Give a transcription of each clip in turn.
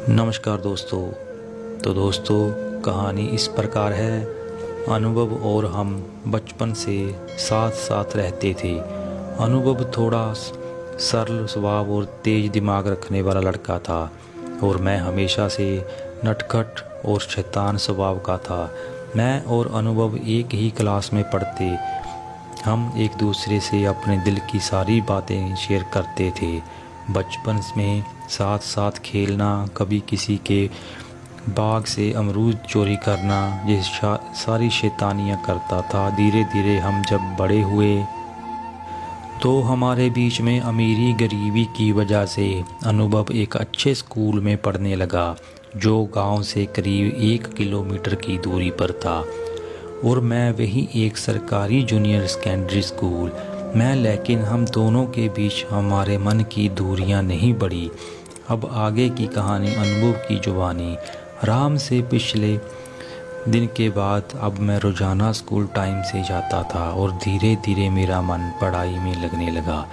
नमस्कार दोस्तों। तो दोस्तों, कहानी इस प्रकार है। अनुभव और हम बचपन से साथ साथ रहते थे। अनुभव थोड़ा सरल स्वभाव और तेज दिमाग रखने वाला लड़का था और मैं हमेशा से नटखट और शैतान स्वभाव का था। मैं और अनुभव एक ही क्लास में पढ़ते। हम एक दूसरे से अपने दिल की सारी बातें शेयर करते थे। बचपन में साथ साथ खेलना, कभी किसी के बाग से अमरूद चोरी करना, ये सारी शैतानियाँ करता था। धीरे धीरे हम जब बड़े हुए तो हमारे बीच में अमीरी गरीबी की वजह से अनुभव एक अच्छे स्कूल में पढ़ने लगा जो गांव से करीब 1 किलोमीटर की दूरी पर था और मैं वही एक सरकारी जूनियर सेकेंडरी स्कूल में। लेकिन हम दोनों के बीच हमारे मन की दूरियां नहीं बढ़ी। अब आगे की कहानी अनुभव की जुबानी। आराम से पिछले दिन के बाद अब मैं रोज़ाना स्कूल टाइम से जाता था और धीरे धीरे मेरा मन पढ़ाई में लगने लगा।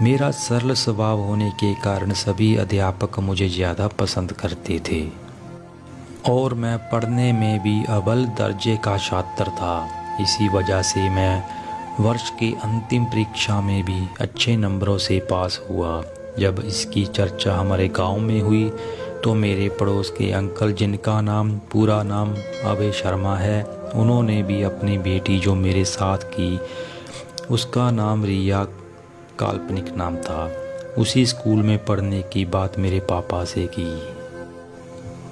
मेरा सरल स्वभाव होने के कारण सभी अध्यापक मुझे ज़्यादा पसंद करते थे और मैं पढ़ने में भी अव्वल दर्जे का छात्र था। इसी वजह से मैं वर्ष की अंतिम परीक्षा में भी अच्छे नंबरों से पास हुआ। जब इसकी चर्चा हमारे गांव में हुई तो मेरे पड़ोस के अंकल, जिनका पूरा नाम अभय शर्मा है, उन्होंने भी अपनी बेटी जो मेरे साथ की, उसका नाम रिया काल्पनिक नाम था, उसी स्कूल में पढ़ने की बात मेरे पापा से की।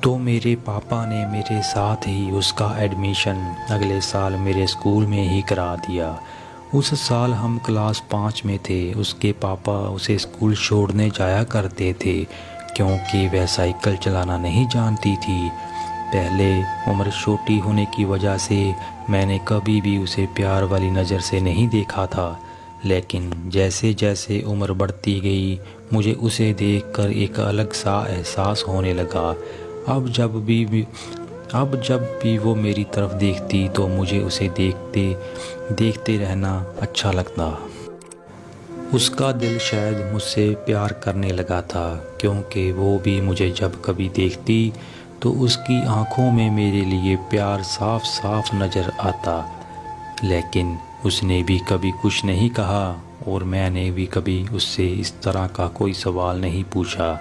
तो मेरे पापा ने मेरे साथ ही उसका एडमिशन अगले साल मेरे स्कूल में ही करा दिया। उस साल हम क्लास 5 में थे। उसके पापा उसे स्कूल छोड़ने जाया करते थे क्योंकि वह साइकिल चलाना नहीं जानती थी। पहले उम्र छोटी होने की वजह से मैंने कभी भी उसे प्यार वाली नज़र से नहीं देखा था, लेकिन जैसे जैसे उम्र बढ़ती गई मुझे उसे देखकर एक अलग सा एहसास होने लगा। अब जब भी वो मेरी तरफ देखती तो मुझे उसे देखते रहना अच्छा लगता। उसका दिल शायद मुझसे प्यार करने लगा था क्योंकि वो भी मुझे जब कभी देखती तो उसकी आंखों में मेरे लिए प्यार साफ साफ नज़र आता। लेकिन उसने भी कभी कुछ नहीं कहा और मैंने भी कभी उससे इस तरह का कोई सवाल नहीं पूछा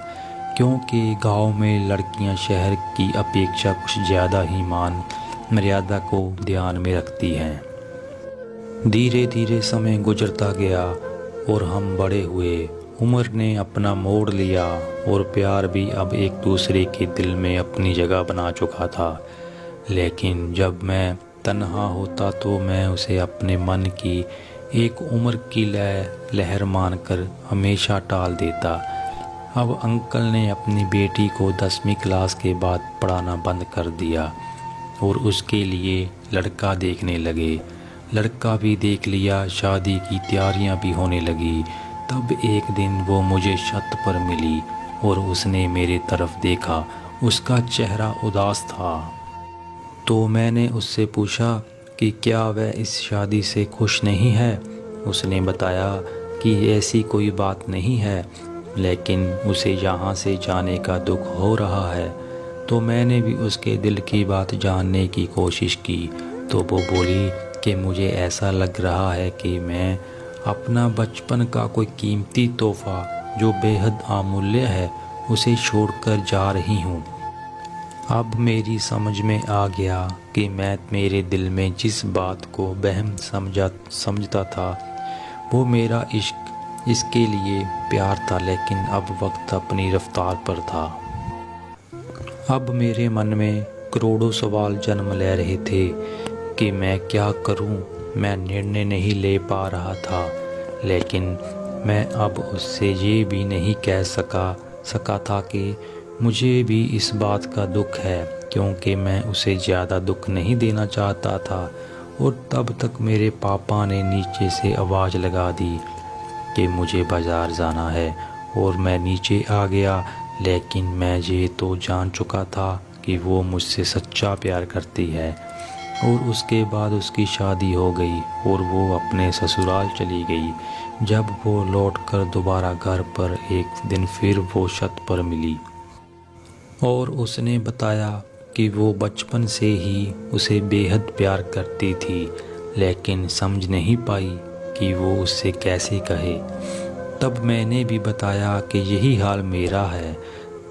क्योंकि गांव में लड़कियां शहर की अपेक्षा कुछ ज़्यादा ही मान मर्यादा को ध्यान में रखती हैं। धीरे धीरे समय गुजरता गया और हम बड़े हुए। उम्र ने अपना मोड़ लिया और प्यार भी अब एक दूसरे के दिल में अपनी जगह बना चुका था। लेकिन जब मैं तन्हा होता तो मैं उसे अपने मन की एक उम्र की लहर मानकर हमेशा टाल देता। अब अंकल ने अपनी बेटी को 10वीं क्लास के बाद पढ़ाना बंद कर दिया और उसके लिए लड़का देखने लगे। लड़का भी देख लिया, शादी की तैयारियां भी होने लगी। तब एक दिन वो मुझे छत पर मिली और उसने मेरे तरफ देखा। उसका चेहरा उदास था। तो मैंने उससे पूछा कि क्या वह इस शादी से खुश नहीं है। उसने बताया कि ऐसी कोई बात नहीं है, लेकिन उसे यहाँ से जाने का दुख हो रहा है। तो मैंने भी उसके दिल की बात जानने की कोशिश की। तो वो बोली कि मुझे ऐसा लग रहा है कि मैं अपना बचपन का कोई कीमती तोहफा जो बेहद अमूल्य है उसे छोड़कर जा रही हूँ। अब मेरी समझ में आ गया कि मैं मेरे दिल में जिस बात को वहम समझता था वो मेरा इश्क, इसके लिए प्यार था, लेकिन अब वक्त अपनी रफ्तार पर था। अब मेरे मन में करोड़ों सवाल जन्म ले रहे थे कि मैं क्या करूं। मैं निर्णय नहीं ले पा रहा था, लेकिन मैं अब उससे ये भी नहीं कह सका था कि मुझे भी इस बात का दुख है, क्योंकि मैं उसे ज़्यादा दुख नहीं देना चाहता था। और तब तक मेरे पापा ने नीचे से आवाज़ लगा दी कि मुझे बाज़ार जाना है और मैं नीचे आ गया। लेकिन मैं ये तो जान चुका था कि वो मुझसे सच्चा प्यार करती है। और उसके बाद उसकी शादी हो गई और वो अपने ससुराल चली गई। जब वो लौटकर दोबारा घर पर एक दिन फिर वो छत पर मिली और उसने बताया कि वो बचपन से ही उसे बेहद प्यार करती थी, लेकिन समझ नहीं पाई कि वो उससे कैसे कहे। तब मैंने भी बताया कि यही हाल मेरा है।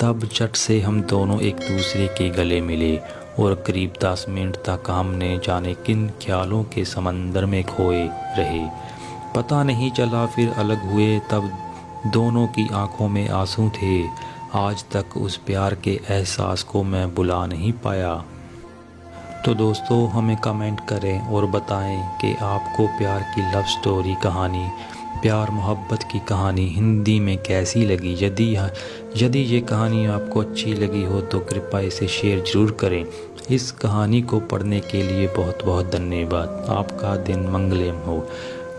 तब झट से हम दोनों एक दूसरे के गले मिले और करीब 10 मिनट तक हमने जाने किन ख्यालों के समंदर में खोए रहे। पता नहीं चला फिर अलग हुए, तब दोनों की आंखों में आंसू थे। आज तक उस प्यार के एहसास को मैं भुला नहीं पाया। तो दोस्तों, हमें कमेंट करें और बताएं कि आपको प्यार की लव स्टोरी कहानी, प्यार मोहब्बत की कहानी हिंदी में कैसी लगी। यदि ये कहानी आपको अच्छी लगी हो तो कृपया इसे शेयर ज़रूर करें। इस कहानी को पढ़ने के लिए बहुत बहुत धन्यवाद। आपका दिन मंगलमय हो।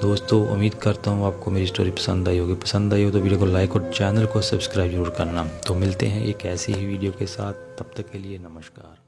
दोस्तों, उम्मीद करता हूँ आपको मेरी स्टोरी पसंद आई होगी। पसंद आई हो तो वीडियो को लाइक और चैनल को सब्सक्राइब जरूर करना। तो मिलते हैं एक ऐसी ही वीडियो के साथ, तब तक के लिए नमस्कार।